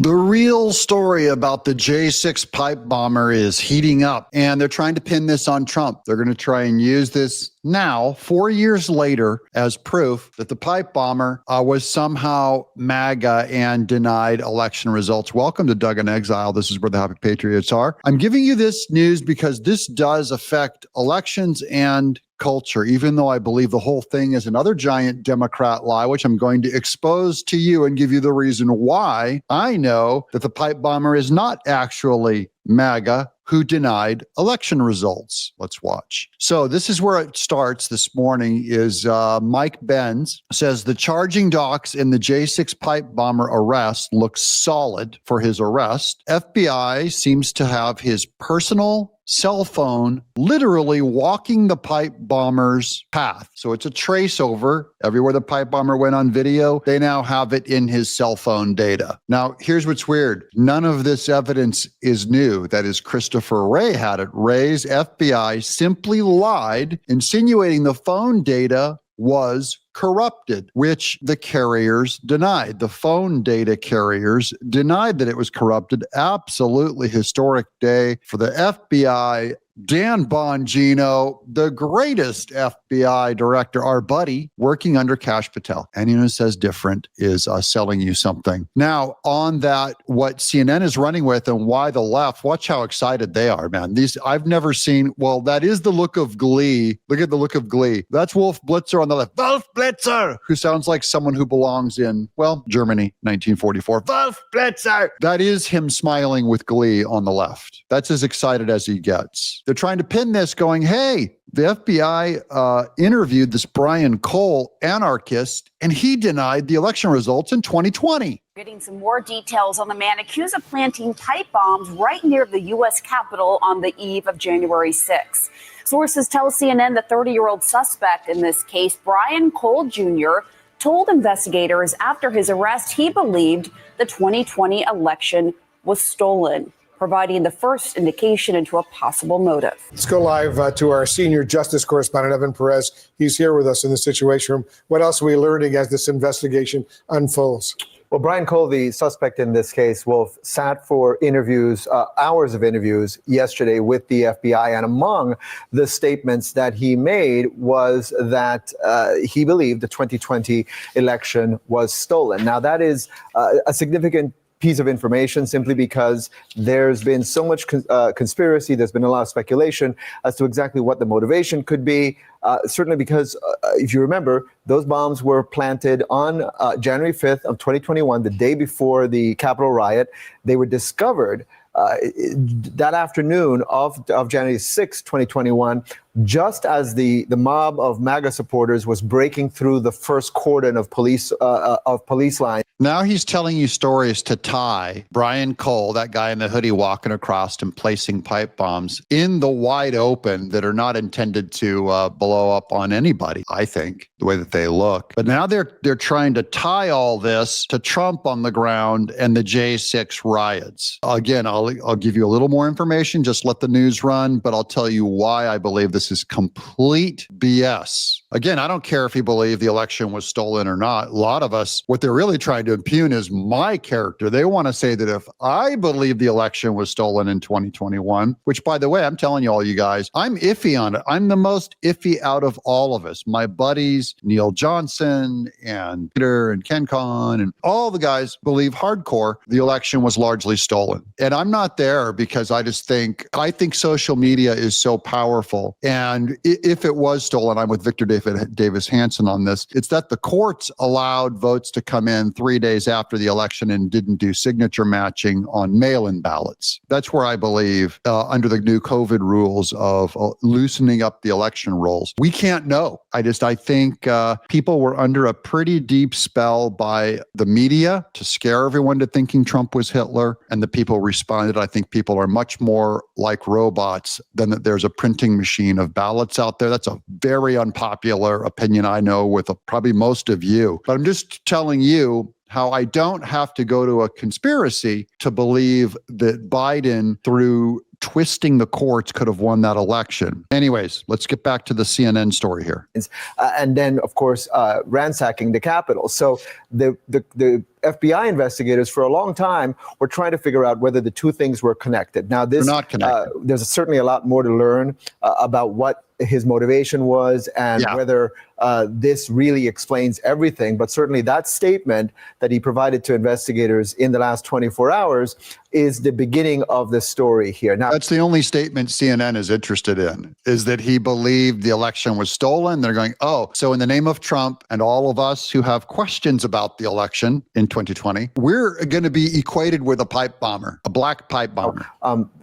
The real story about the J6 pipe bomber is heating up, and they're trying to pin this on Trump. They're going to try and use this now, 4 years later, as proof that the pipe bomber was somehow MAGA and denied election results. Welcome to Doug in Exile. This is where the happy patriots are. I'm giving you this news because this does affect elections and culture, even though I believe the whole thing is another giant Democrat lie, which I'm going to expose to you and give you the reason why I know that the pipe bomber is not actually MAGA who denied election results. Let's watch. So this is where it starts this morning is Mike Benz says the charging docks in the J6 pipe bomber arrest look solid for his arrest. FBI seems to have his personal cell phone literally walking the pipe bomber's path. So it's a trace over. Everywhere the pipe bomber went on video, they now have it in his cell phone data. Now, here's what's weird. None of this evidence is new. That is, Christopher Wray had it. Wray's FBI simply lied, insinuating the phone data was corrupted, which the carriers denied. The phone data carriers denied that it was corrupted. Absolutely historic day for the FBI. Dan Bongino, the greatest FBI director, our buddy, working under Kash Patel. Anyone who says different is selling you something. Now, on that, what CNN is running with and why the left, watch how excited they are, man. These, I've never seen, well, that is the look of glee. Look at the look of glee. That's Wolf Blitzer on the left. Wolf Blitzer, who sounds like someone who belongs in, well, Germany, 1944. Wolf Blitzer. That is him smiling with glee on the left. That's as excited as he gets. They're trying to pin this going, hey, the FBI interviewed this Brian Cole, anarchist, and he denied the election results in 2020. Getting some more details on the man accused of planting pipe bombs right near the U.S. Capitol on the eve of January 6th. Sources tell CNN the 30-year-old suspect in this case, Brian Cole Jr., told investigators after his arrest he believed the 2020 election was stolen, providing the first indication into a possible motive. Let's go live to our senior justice correspondent, Evan Perez. He's here with us in the Situation Room. What else are we learning as this investigation unfolds? Well, Brian Cole, the suspect in this case, Wolf, sat for interviews, hours of interviews yesterday with the FBI. And among the statements that he made was that he believed the 2020 election was stolen. Now, that is a significant piece of information simply because there's been so much conspiracy. There's been a lot of speculation as to exactly what the motivation could be. Certainly because if you remember, those bombs were planted on January 5th of 2021, the day before the Capitol riot. They were discovered that afternoon of January 6, 2021, just as the mob of MAGA supporters was breaking through the first cordon of police lines. Now he's telling you stories to tie Brian Cole, that guy in the hoodie walking across and placing pipe bombs in the wide open that are not intended to blow up on anybody, I think, the way that they look. But now they're trying to tie all this to Trump on the ground and the J6 riots. Again, I'll give you a little more information, just let the news run, but I'll tell you why I believe this is complete BS. Again, I don't care if you believe the election was stolen or not. A lot of us, what they're really trying to impugn is my character. They want to say that if I believe the election was stolen in 2021, which, by the way, I'm telling you all, you guys, I'm iffy on it. I'm the most iffy out of all of us. My buddies, Neil Johnson and Peter and Ken Con and all the guys believe hardcore the election was largely stolen. And I'm not there because I think social media is so powerful. And if it was stolen, I'm with Victor Davis Hanson on this. It's that the courts allowed votes to come in 3 days after the election and didn't do signature matching on mail-in ballots. That's where I believe under the new COVID rules of loosening up the election rolls. We can't know. I think people were under a pretty deep spell by the media to scare everyone to thinking Trump was Hitler, and the people responded. I think people are much more like robots than that there's a printing machine of ballots out there. That's a very unpopular opinion, I know, with probably most of you. But I'm just telling you how I don't have to go to a conspiracy to believe that Biden, through twisting the courts could have won that election. Anyways, let's get back to the CNN story here. And then, of course, ransacking the Capitol. So the FBI investigators for a long time were trying to figure out whether the two things were connected. Now, They're not connected. There's certainly a lot more to learn about what his motivation was and whether this really explains everything. But certainly that statement that he provided to investigators in the last 24 hours is the beginning of the story here. Now, that's the only statement CNN is interested in, is that he believed the election was stolen. They're going, oh, so in the name of Trump and all of us who have questions about the election in 2020, we're going to be equated with a pipe bomber, a black pipe bomber.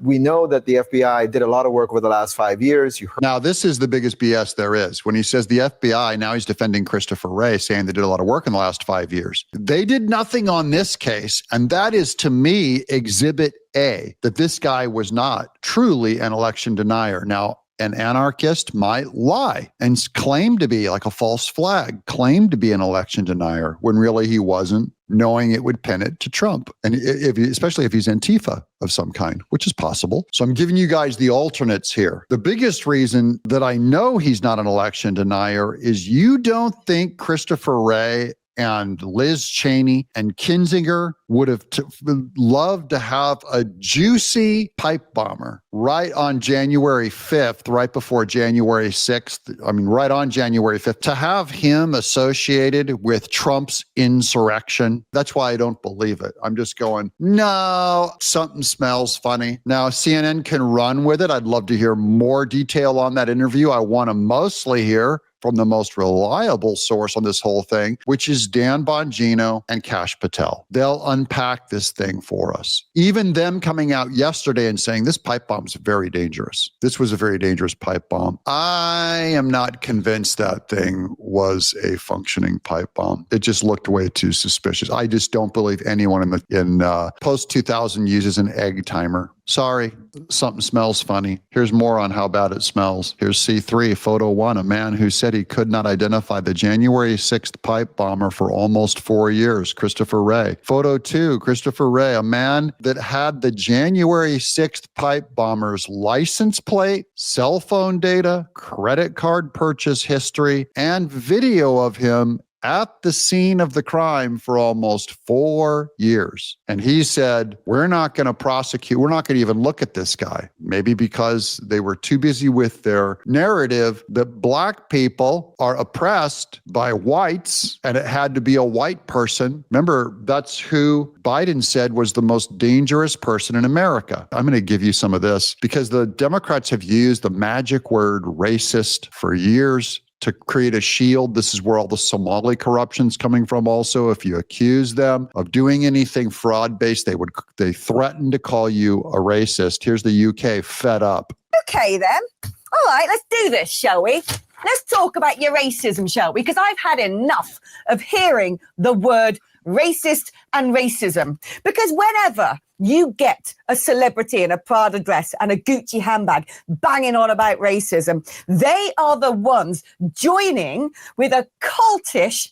We know that the FBI did a lot of work over the last 5 years. Now, this is the biggest BS there is. When he says the FBI, now he's defending Christopher Wray, saying they did a lot of work in the last 5 years. They did nothing on this case. And that is, to me, Exhibit A, that this guy was not truly an election denier. Now, an anarchist might lie and claim to be like a false flag, claim to be an election denier when really he wasn't, knowing it would pin it to Trump. And especially if he's Antifa of some kind, which is possible. So I'm giving you guys the alternates here. The biggest reason that I know he's not an election denier is you don't think Christopher Wray and Liz Cheney and Kinzinger would have loved to have a juicy pipe bomber right on January 5th, right before January 6th. I mean, right on January 5th, to have him associated with Trump's insurrection. That's why I don't believe it. I'm just going, no, something smells funny. Now, CNN can run with it. I'd love to hear more detail on that interview. I want to mostly hear from the most reliable source on this whole thing, which is Dan Bongino and Kash Patel. They'll unpack this thing for us. Even them coming out yesterday and saying this pipe bomb is very dangerous. This was a very dangerous pipe bomb. I am not convinced that thing was a functioning pipe bomb. It just looked way too suspicious. I just don't believe anyone in post-2000 uses an egg timer. Sorry, something smells funny. Here's more on how bad it smells. Here's C3, photo 1, a man who said he could not identify the January 6th pipe bomber for almost 4 years, Christopher Wray. Photo 2, Christopher Wray, a man that had the January 6th pipe bomber's license plate, cell phone data, credit card purchase history, and video of him at the scene of the crime for almost 4 years. And he said, we're not going to prosecute. We're not going to even look at this guy. Maybe because they were too busy with their narrative that black people are oppressed by whites and it had to be a white person. Remember, that's who Biden said was the most dangerous person in America. I'm going to give you some of this because the Democrats have used the magic word racist for years to create a shield. This is where all the Somali corruption's coming from also. If you accuse them of doing anything fraud-based, they threaten to call you a racist. Here's the UK fed up. Okay then. All right, let's do this, shall we? Let's talk about your racism, shall we? Because I've had enough of hearing the word racist and racism. Because whenever you get a celebrity in a Prada dress and a Gucci handbag banging on about racism, they are the ones joining with a cultish,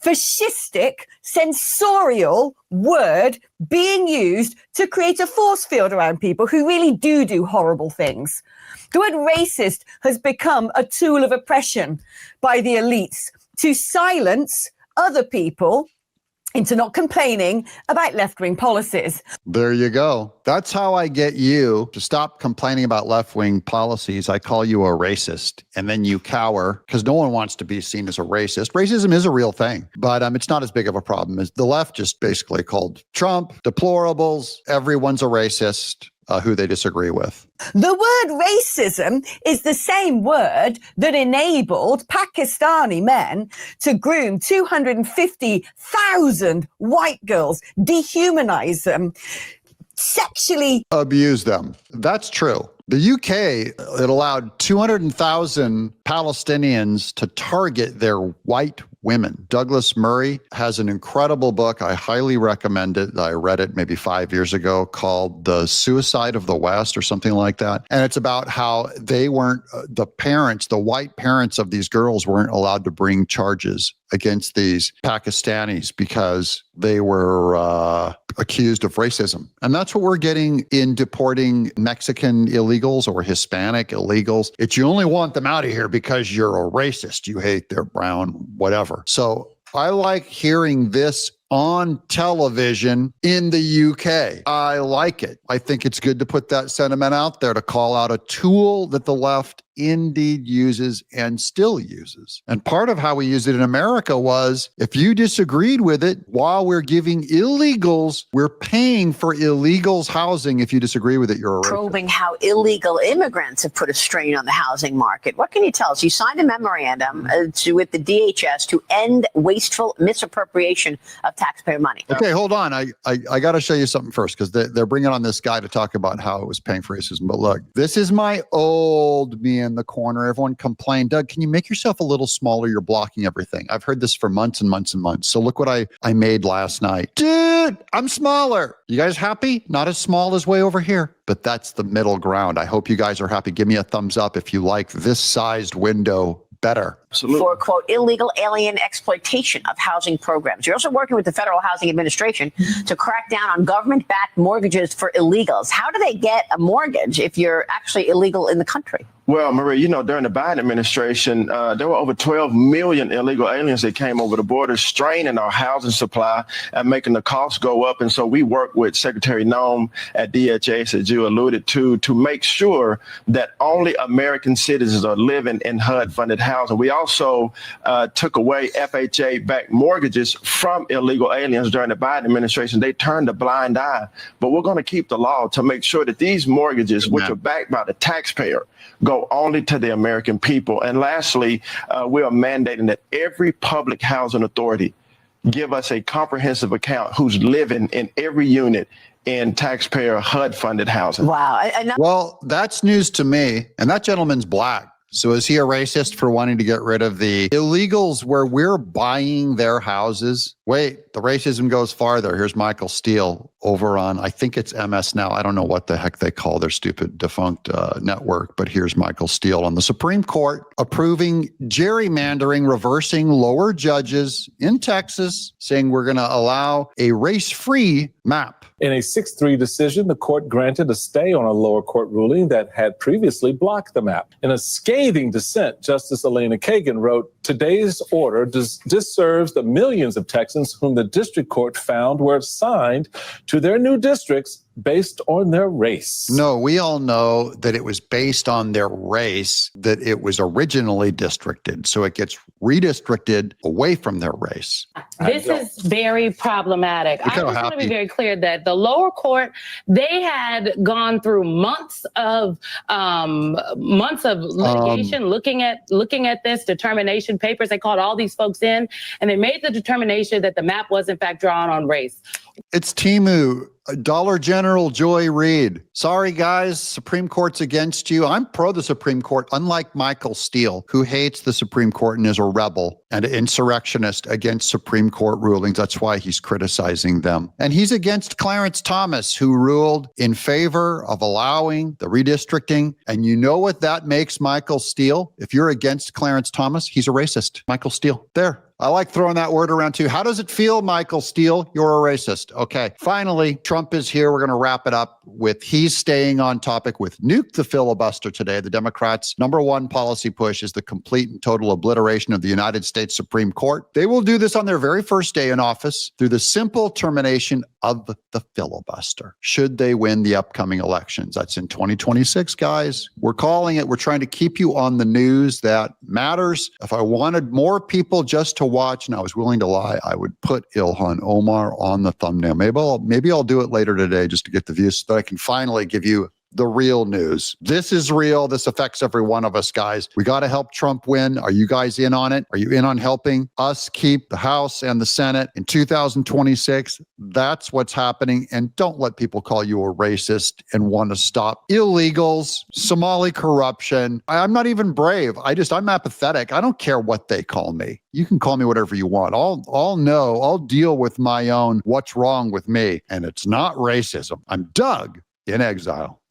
fascistic, censorial word being used to create a force field around people who really do horrible things. The word racist has become a tool of oppression by the elites to silence other people into not complaining about left-wing policies. There you go. That's how I get you to stop complaining about left-wing policies. I call you a racist, and then you cower because no one wants to be seen as a racist. Racism is a real thing, but it's not as big of a problem as the left just basically called Trump deplorables. Everyone's a racist. Who they disagree with. The word racism is the same word that enabled Pakistani men to groom 250,000 white girls, dehumanize them, sexually abuse them. That's true. The UK, it allowed 200,000 Palestinians to target their white women. Douglas Murray has an incredible book. I highly recommend it. I read it maybe 5 years ago called The Suicide of the West or something like that. And it's about how they weren't, the parents, the white parents of these girls weren't allowed to bring charges against these Pakistanis because they were accused of racism. And that's what we're getting in deporting Mexican illegals or Hispanic illegals. It's you only want them out of here because you're a racist. You hate their brown, whatever. So I like hearing this on television in the UK. I like it. I think it's good to put that sentiment out there to call out a tool that the left indeed uses and still uses. And part of how we used it in America was if you disagreed with it, while we're giving illegals, we're paying for illegals housing. If you disagree with it, you're a racist. Probing how illegal immigrants have put a strain on the housing market. What can you tell us? You signed a memorandum with the DHS to end wasteful misappropriation of taxpayer money. Okay, hold on. I got to show you something first because they're bringing on this guy to talk about how it was paying for racism. But look, this is my old me in the corner. Everyone complained, Doug, can you make yourself a little smaller? You're blocking everything. I've heard this for months and months and months. So look what I made last night. Dude, I'm smaller. You guys happy? Not as small as way over here. But that's the middle ground. I hope you guys are happy. Give me a thumbs up if you like this sized window better. Absolutely. For, quote, illegal alien exploitation of housing programs. You're also working with the Federal Housing Administration to crack down on government-backed mortgages for illegals. How do they get a mortgage if you're actually illegal in the country? Well, Maria, during the Biden administration, there were over 12 million illegal aliens that came over the border, straining our housing supply and making the costs go up. And so we work with Secretary Noem at DHS, as you alluded to make sure that only American citizens are living in HUD-funded housing. We also took away FHA-backed mortgages from illegal aliens during the Biden administration. They turned a blind eye. But we're going to keep the law to make sure that these mortgages, which are backed by the taxpayer, go only to the American people. And lastly, we are mandating that every public housing authority give us a comprehensive account who's living in every unit in taxpayer HUD-funded housing. Wow. Well, that's news to me. And that gentleman's black. So is he a racist for wanting to get rid of the illegals where we're buying their houses? Wait, the racism goes farther. Here's Michael Steele over on, I think it's MS Now. I don't know what the heck they call their stupid defunct network, but here's Michael Steele on the Supreme Court approving gerrymandering, reversing lower judges in Texas, saying we're going to allow a race-free map. In a 6-3 decision, the court granted a stay on a lower court ruling that had previously blocked the map. In a scathing dissent, Justice Elena Kagan wrote, "Today's order disserves the millions of Texans whom the district court found were assigned to their new districts based on their race." No, we all know that it was based on their race, that it was originally districted. So it gets redistricted away from their race. This is very problematic. I just want to be very clear that the lower court, they had gone through months of litigation, looking at this determination papers. They called all these folks in, and they made the determination that the map was in fact drawn on race. It's Timu, Dollar General Joy Reid. Sorry, guys, Supreme Court's against you. I'm pro the Supreme Court, unlike Michael Steele, who hates the Supreme Court and is a rebel and an insurrectionist against Supreme Court rulings. That's why he's criticizing them. And he's against Clarence Thomas, who ruled in favor of allowing the redistricting. And you know what that makes Michael Steele? If you're against Clarence Thomas, he's a racist. Michael Steele. There. I like throwing that word around too. How does it feel, Michael Steele? You're a racist. Okay. Finally, Trump is here. We're going to wrap it up with he's staying on topic with nuke the filibuster today. The Democrats' number one policy push is the complete and total obliteration of the United States Supreme Court. They will do this on their very first day in office through the simple termination of the filibuster, should they win the upcoming elections. That's in 2026, guys. We're calling it. We're trying to keep you on the news that matters. If I wanted more people just to watch and I was willing to lie, I would put Ilhan Omar on the thumbnail. Maybe I'll do it later today just to get the views so that I can finally give you the real news. This is real. This affects every one of us, guys. We got to help Trump win. Are you guys in on it? Are you in on helping us keep the House and the Senate in 2026? That's what's happening. And don't let people call you a racist and want to stop illegals, Somali corruption. I'm not even brave. I'm apathetic. I don't care what they call me. You can call me whatever you want. I'll deal with my own what's wrong with me. And it's not racism. I'm Doug in Exile.